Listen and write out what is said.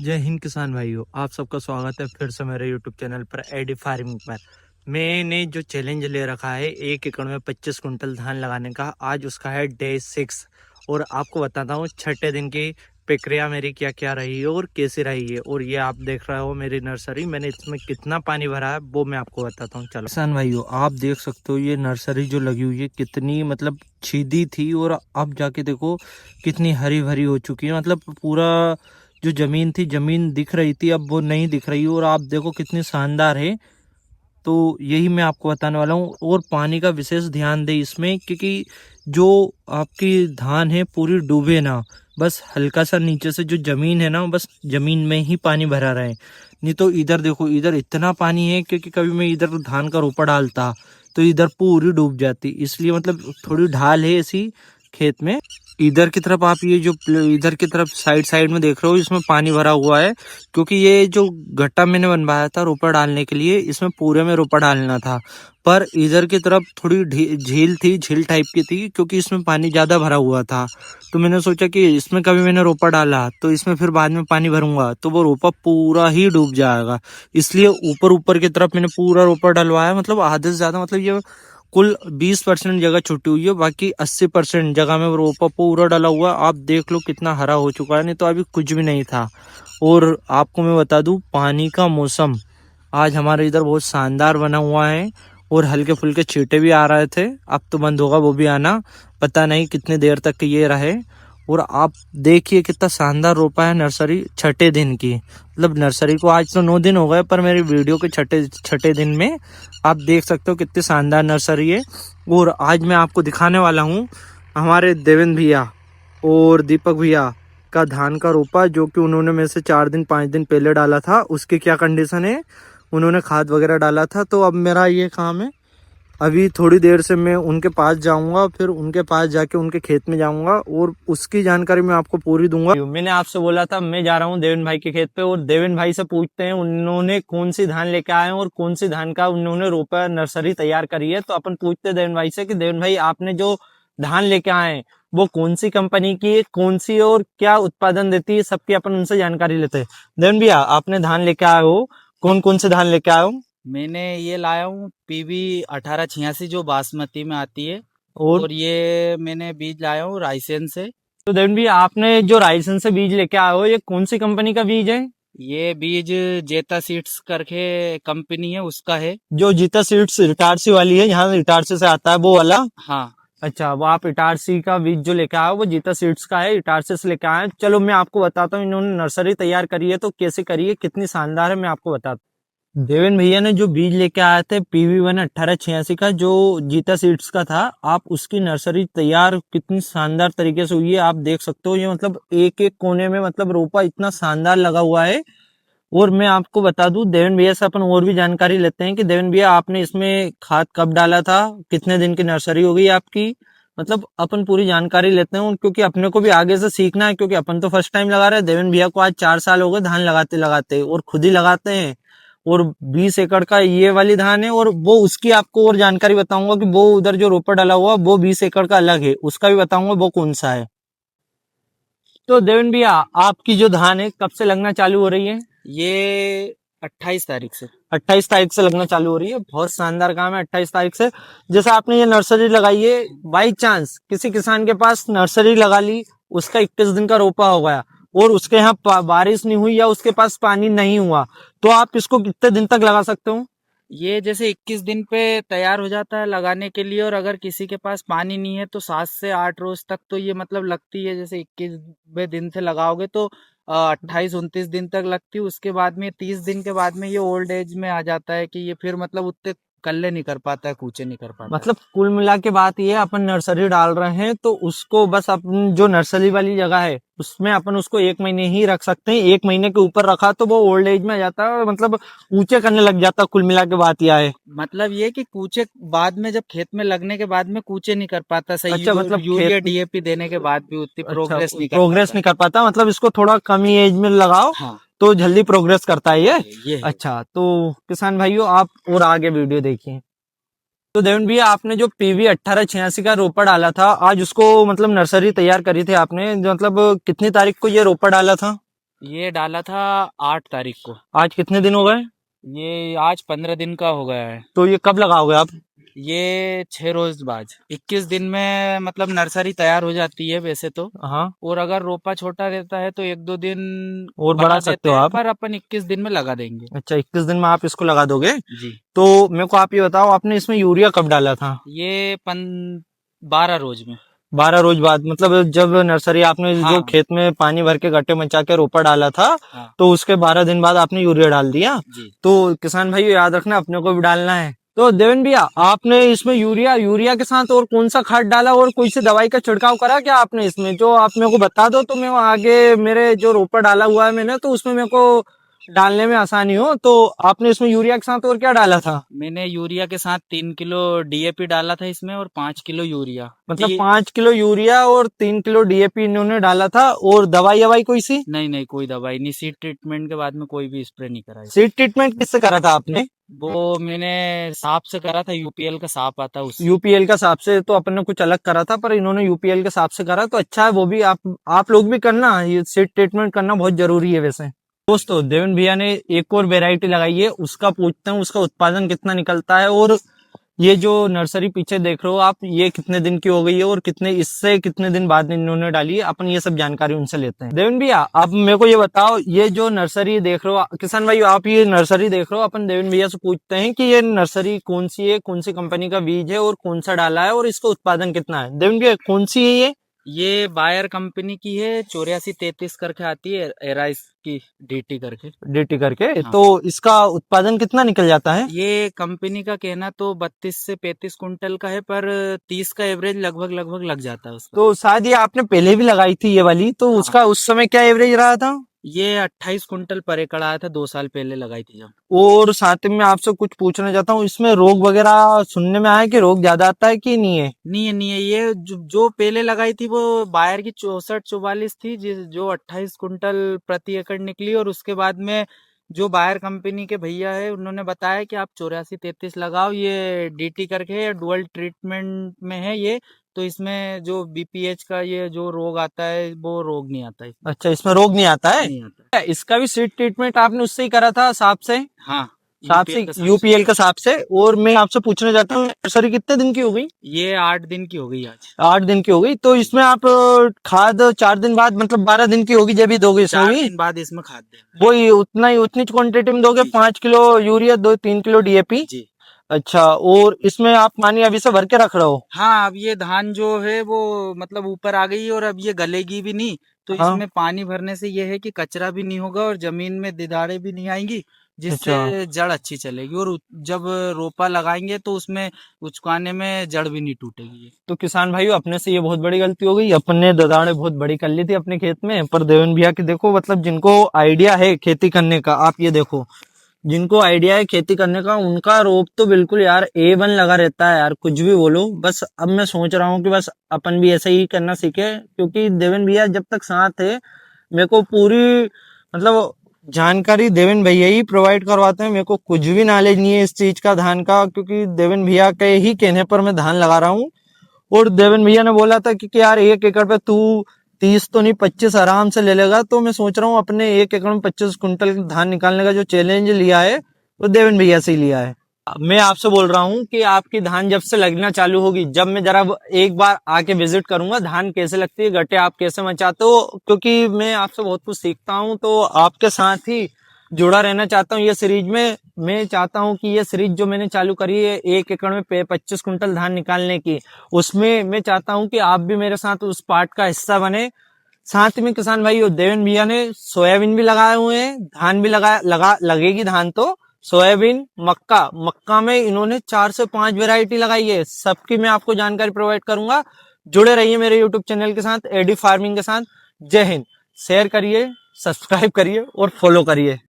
जय हिंद किसान भाइयों, आप सबका स्वागत है फिर से मेरे यूट्यूब चैनल पर एडी फार्मिंग पर। मैंने जो चैलेंज ले रखा है 1 एकड़ में 25 कुंटल धान लगाने का, आज उसका है डे 6। और आपको बताता हूँ छठे दिन की प्रक्रिया मेरी क्या क्या रही है और कैसी रही है। और ये आप देख रहे हो मेरी नर्सरी, मैंने इसमें कितना पानी भरा है वो मैं आपको बताता हूँ। चलो किसान भाइयों, आप देख सकते हो ये नर्सरी जो लगी हुई है कितनी मतलब छीदी थी, और अब जाके देखो कितनी हरी भरी हो चुकी है। मतलब पूरा जो जमीन थी, जमीन दिख रही थी, अब वो नहीं दिख रही। और आप देखो कितनी शानदार है। तो यही मैं आपको बताने वाला हूँ। और पानी का विशेष ध्यान दे इसमें, क्योंकि जो आपकी धान है पूरी डूबे ना, बस हल्का सा नीचे से जो जमीन है ना, बस जमीन में ही पानी भरा रहे। नहीं तो इधर देखो, इधर इतना पानी है क्योंकि कभी मैं इधर धान का रोपा डालता तो इधर पूरी डूब जाती। इसलिए मतलब थोड़ी ढाल है ऐसी खेत में। इधर की तरफ आप ये जो इधर की तरफ साइड साइड में देख रहे हो, इसमें पानी भरा हुआ है क्योंकि ये जो गट्टा मैंने बनवाया था रोपा डालने के लिए, इसमें पूरे में रोपा डालना था। पर इधर की तरफ थोड़ी झील थी, झील टाइप की थी, क्योंकि इसमें पानी ज्यादा भरा हुआ था। तो मैंने सोचा कि इसमें कभी मैंने रोपा डाला तो इसमें फिर बाद में पानी भरूंगा तो वो रोपा पूरा ही डूब जाएगा। इसलिए ऊपर ऊपर की तरफ मैंने पूरा रोपा डलवाया, मतलब आधे से ज्यादा, मतलब ये कुल 20% जगह छुट्टी हुई है, बाकी 80% जगह में रोपा पूरा डला हुआ। आप देख लो कितना हरा हो चुका है, नहीं तो अभी कुछ भी नहीं था। और आपको मैं बता दूं, पानी का मौसम आज हमारे इधर बहुत शानदार बना हुआ है। और हल्के फुल्के छींटे भी आ रहे थे, अब तो बंद होगा वो भी आना, पता नहीं कितने देर तक ये रहे। और आप देखिए कितना शानदार रोपा है नर्सरी छठे दिन की। मतलब नर्सरी को आज तो 9 दिन हो गए, पर मेरी वीडियो के छठे छठे दिन में आप देख सकते हो कितनी शानदार नर्सरी है। और आज मैं आपको दिखाने वाला हूँ हमारे देवेंद्र भैया और दीपक भैया का धान का रोपा, जो कि उन्होंने मेरे से 4 दिन 5 दिन पहले डाला था। उसकी क्या कंडीशन है, उन्होंने खाद वगैरह डाला था। तो अब मेरा ये काम है, अभी थोड़ी देर से मैं उनके पास जाऊंगा, फिर उनके पास जाके उनके खेत में जाऊंगा और उसकी जानकारी मैं आपको पूरी दूंगा। मैंने आपसे बोला था मैं जा रहा हूँ देवेंद्र भाई के खेत पे, और देवेंद्र भाई से पूछते हैं उन्होंने कौन सी धान लेके आए हैं और कौन सी धान का उन्होंने रोपा नर्सरी तैयार करी है। तो अपन पूछते हैं देवेंद्र भाई से कि देवेंद्र भाई, आपने जो धान लेके आए हैं वो कौन सी कंपनी की है, कौन सी और क्या उत्पादन देती है, सबकी अपन उनसे जानकारी लेते हैं। देवेंद्र भैया, आपने धान लेके आए हो, कौन कौन से धान लेके आए हो? मैंने ये लाया हूँ पीवी 1886 जो बासमती में आती है। और और ये मैंने बीज लाया हूँ रायसेन से। तो देवेंद्र भैया, आपने जो रायसन से बीज लेके आए हो, ये कौन सी कंपनी का बीज है? ये बीज जेता सीड्स करके कंपनी है, उसका है। जो जीता सीड्स इटारसी वाली है, यहाँ इटारसी से आता है वो वाला? हाँ। अच्छा, वो आप इटारसी का बीज जो लेके आए हो वो जीता सीड्स का है, इटारसी से लेके आए हैं। चलो मैं आपको बताता हूँ इन्होंने नर्सरी तैयार करी है तो कैसे करी है, कितनी शानदार है, मैं आपको बताता हूँ। देवेन भैया ने जो बीज लेके आए थे PV1 1886 का, जो जीता सीड्स का था, आप उसकी नर्सरी तैयार कितनी शानदार तरीके से हुई है आप देख सकते हो। ये मतलब एक एक कोने में मतलब रोपा इतना शानदार लगा हुआ है। और मैं आपको बता दूं, देवेन भैया से अपन और भी जानकारी लेते हैं कि देवेन भैया, आपने इसमें खाद कब डाला था, कितने दिन की नर्सरी हो गई आपकी, मतलब अपन पूरी जानकारी लेते हैं क्योंकि अपने को भी आगे से सीखना है। क्योंकि अपन तो फर्स्ट टाइम लगा रहे हैं, देवेन भैया को आज 4 साल हो गए धान लगाते लगाते, और खुद ही लगाते हैं। और 20 एकड़ का ये वाली धान है, और वो उसकी आपको और जानकारी बताऊंगा कि वो उधर जो रोपा डाला हुआ वो 20 एकड़ का अलग है, उसका भी बताऊंगा वो कौन सा है। तो देवेन भैया, आपकी जो धान है कब से लगना चालू हो रही है? ये 28 तारीख से। 28 तारीख से लगना चालू हो रही है। बहुत शानदार काम है 28 तारीख से। जैसे आपने ये नर्सरी लगाई है, बाई चांस किसी किसान के पास नर्सरी लगा ली, उसका 21 दिन का रोपा हो गया और उसके यहाँ बारिश नहीं हुई या उसके पास पानी नहीं हुआ, तो आप इसको कितने दिन तक लगा सकते हो? ये जैसे 21 दिन पे तैयार हो जाता है लगाने के लिए, और अगर किसी के पास पानी नहीं है तो 7 से 8 रोज तक तो ये मतलब लगती है। जैसे 21वें दिन से लगाओगे तो 28-29 दिन तक लगती है। उसके बाद में 30 दिन के बाद में ये ओल्ड एज में आ जाता है कि ये फिर मतलब उतने कल्ले नहीं कर पाता है, कूचे नहीं कर पाता है। मतलब कुल मिला के बात ये है, अपन नर्सरी डाल रहे हैं तो उसको बस अपन जो नर्सरी वाली जगह है उसमें अपन उसको 1 महीने ही रख सकते हैं। 1 महीने के ऊपर रखा तो वो ओल्ड एज में आ जाता है और मतलब ऊंचे करने लग जाता है। कुल मिला के बात यह है। मतलब ये कि कूचे बाद में जब खेत में लगने के बाद में कूचे नहीं कर पाता सही, अच्छा, मतलब यूरिया खेत, डीएपी देने के बाद भी उतनी अच्छा प्रोग्रेस नहीं कर प्रोग्रेस पाता नहीं है। कर पाता, मतलब इसको थोड़ा कम ही एज में लगाओ हाँ, तो जल्दी प्रोग्रेस करता है ये। ये है। अच्छा, तो किसान भाइयों, आप और आगे वीडियो देखिए। तो देवेंद्र भैया, आपने जो PV 1886 का रोपा डाला था, आज उसको मतलब नर्सरी तैयार करी थी आपने, जो मतलब कितनी तारीख को ये रोपा डाला था? ये डाला था 8 तारीख को। आज कितने दिन हो गए? ये आज 15 दिन का हो गया है। तो ये कब लगाओगे आप? ये 6 रोज बाद 21 दिन में मतलब नर्सरी तैयार हो जाती है वैसे तो। हाँ, और अगर रोपा छोटा रहता है तो 1-2 दिन और बढ़ा बढ़ा सकते देते हो हैं, आप। पर अपन 21 दिन में लगा देंगे। अच्छा, 21 दिन में आप इसको लगा दोगे? जी। तो मेरे को आप ये बताओ, आपने इसमें यूरिया कब डाला था? ये 12 रोज में। 12 रोज बाद, मतलब जब नर्सरी आपने जो हाँ खेत में पानी भर के गड्ढे मचा के रोपा डाला था, हाँ तो उसके 12 दिन बाद आपने यूरिया डाल दिया। जी। तो किसान भाई याद रखना, अपने को भी डालना है। तो देवेन भैया, आपने इसमें यूरिया यूरिया के साथ और कौन सा खाद डाला और कोई सी दवाई का छिड़काव करा क्या आपने इसमें? जो आप मेरे को बता दो तो मैं आगे मेरे जो रोपा डाला हुआ है मैंने, तो उसमें मेरे को डालने में आसानी हो। तो आपने इसमें यूरिया के साथ और क्या डाला था? मैंने यूरिया के साथ 3 किलो डीएपी डाला था इसमें और 5 किलो यूरिया। मतलब 5 किलो यूरिया और 3 किलो डीएपी इन्होंने डाला था। और दवाई ववाई कोई सी? नहीं नहीं, कोई दवाई नहीं। सीड ट्रीटमेंट के बाद में कोई भी स्प्रे नहीं करा है। सीड ट्रीटमेंट किससे करा था आपने? वो मैंने सांप से करा था, यूपीएल का सांप आता उससे। यूपीएल का सांप से? तो अपन ने कुछ अलग करा था, पर इन्होंने यूपीएल के सांप से करा, तो अच्छा है। वो भी आप लोग भी करना, ये सीड ट्रीटमेंट करना बहुत जरूरी है वैसे। दोस्तों, देवेन भैया ने एक और वेराइटी लगाई है, उसका पूछते हैं उसका उत्पादन कितना निकलता है। और ये जो नर्सरी पीछे देख रहे हो आप, ये कितने दिन की हो गई है और इससे कितने दिन बाद इन्होंने डाली है, अपन ये सब जानकारी उनसे लेते हैं। देवेन भैया, आप मेरे को ये बताओ, ये जो नर्सरी देख रहे हो किसान भाई, आप ये नर्सरी देख रहे हो, अपन देवेन भैया से पूछते हैं कि ये नर्सरी कौन सी है, कौन सी कंपनी का बीज है और कौन सा डाला है और इसका उत्पादन कितना है। देवेन भैया, कौन सी है ये? ये बायर कंपनी की है, 8433 करके आती है, एराइस की डीटी करके। डीटी करके। हाँ। तो इसका उत्पादन कितना निकल जाता है? ये कंपनी का कहना तो 32 से 35 कुंटल का है, पर 30 का एवरेज लगभग लग जाता है उसका। तो शायद ये आपने पहले भी लगाई थी ये वाली, तो हाँ। उसका उस समय क्या एवरेज रहा था? ये 28 कुंटल पर एकड़ आया था, 2 साल पहले लगाई थी जब। और साथ में आपसे कुछ पूछना चाहता हूँ, इसमें रोग वगैरह सुनने में आया कि रोग ज्यादा आता है कि नहीं है? नहीं है, ये जो पहले लगाई थी वो बायर की 6444 थी, जो 28 कुंटल प्रति एकड़ निकली। और उसके बाद में जो बायर कंपनी के भैया है उन्होंने बताया कि आप 8433 लगाओ, ये डीटी करके है, डुअल ट्रीटमेंट में है ये। तो इसमें जो बीपीएच का ये जो रोग आता है वो रोग नहीं आता है। अच्छा, इसमें रोग नहीं आता है? नहीं आता है। इसका भी सीड ट्रीटमेंट आपने उससे ही करा था, सांप से? हाँ, सांप से, यूपीएल का सांप से। और मैं आपसे पूछना चाहता हूँ, नर्सरी कितने दिन की हो गई? ये 8 दिन की हो गई आज। 8 दिन की हो गई। तो इसमें आप खाद 4 दिन बाद, मतलब 12 दिन की होगी जब भी दोगे इसमें 4 भी? दिन बाद इसमें खाद देंगे। वही उतना ही, उतनी क्वांटिटी में दोगे? 5 किलो यूरिया, 3 किलो डीएपी? जी। अच्छा, और इसमें आप पानी अभी से भर के रख रहे हो? हाँ, अब ये धान जो है वो मतलब ऊपर आ गई और अब ये गलेगी भी नहीं। तो हाँ। इसमें पानी भरने से ये है कि कचरा भी नहीं होगा और जमीन में दिदाड़े भी नहीं आएंगी, अच्छा, जिससे जड़ अच्छी चलेगी। और जब रोपा लगाएंगे तो उसमें उचकाने में जड़ भी नहीं टूटेगी। तो किसान भाइयों, अपने से ये बहुत बड़ी गलती हो गई, अपन ने ददाड़े बहुत बड़ी कर ली थी अपने खेत में। पर देवेन भैया की देखो, मतलब जिनको आइडिया है खेती करने का, आप ये देखो, जिनको आइडिया है खेती करने का, उनका रोप तो बिल्कुल यार A1 लगा रहता है यार, कुछ भी बोलो। बस अब मैं सोच रहा हूँ कि बस अपन भी ऐसा ही करना सीखे, क्योंकि देवेन भैया जब तक साथ है, मेरे को पूरी मतलब जानकारी देवेन भैया ही प्रोवाइड करवाते हैं। मेरे को कुछ भी नॉलेज नहीं है इस चीज का, धान का, क्योंकि देवेन भैया के ही कहने पर मैं धान लगा रहा हूँ। और देवेन भैया ने बोला था कि यार 1 एकड़ पे तू 30 तो नहीं 25 आराम से ले लेगा। तो मैं सोच रहा हूँ अपने 1 एकड़ में 25 कुंटल धान निकालने का जो चैलेंज लिया है, वो देवेन भैया से ही लिया है। मैं आपसे बोल रहा हूँ कि आपकी धान जब से लगना चालू होगी, जब मैं जरा एक बार आके विजिट करूंगा, धान कैसे लगती है, गट्टे आप कैसे मचाते हो, क्योंकि मैं आपसे बहुत कुछ सीखता हूँ। तो आपके साथ ही जुड़ा रहना चाहता हूँ ये सीरीज में। मैं चाहता हूँ कि ये सीरीज जो मैंने चालू करी है 1 एकड़ में 25 कुंटल धान निकालने की, उसमें मैं चाहता हूँ कि आप भी मेरे साथ उस पार्ट का हिस्सा बने। साथ में किसान भाई, देवेन भैया ने सोयाबीन भी लगाए हुए हैं, धान भी लगेगी धान। तो सोयाबीन, मक्का में इन्होंने 4 से 5 वेराइटी लगाई है। सबकी मैं आपको जानकारी प्रोवाइड करूंगा। जुड़े रहिए मेरे यूट्यूब चैनल के साथ, एडी फार्मिंग के साथ। जय हिंद। शेयर करिए, सब्सक्राइब करिए और फॉलो करिए।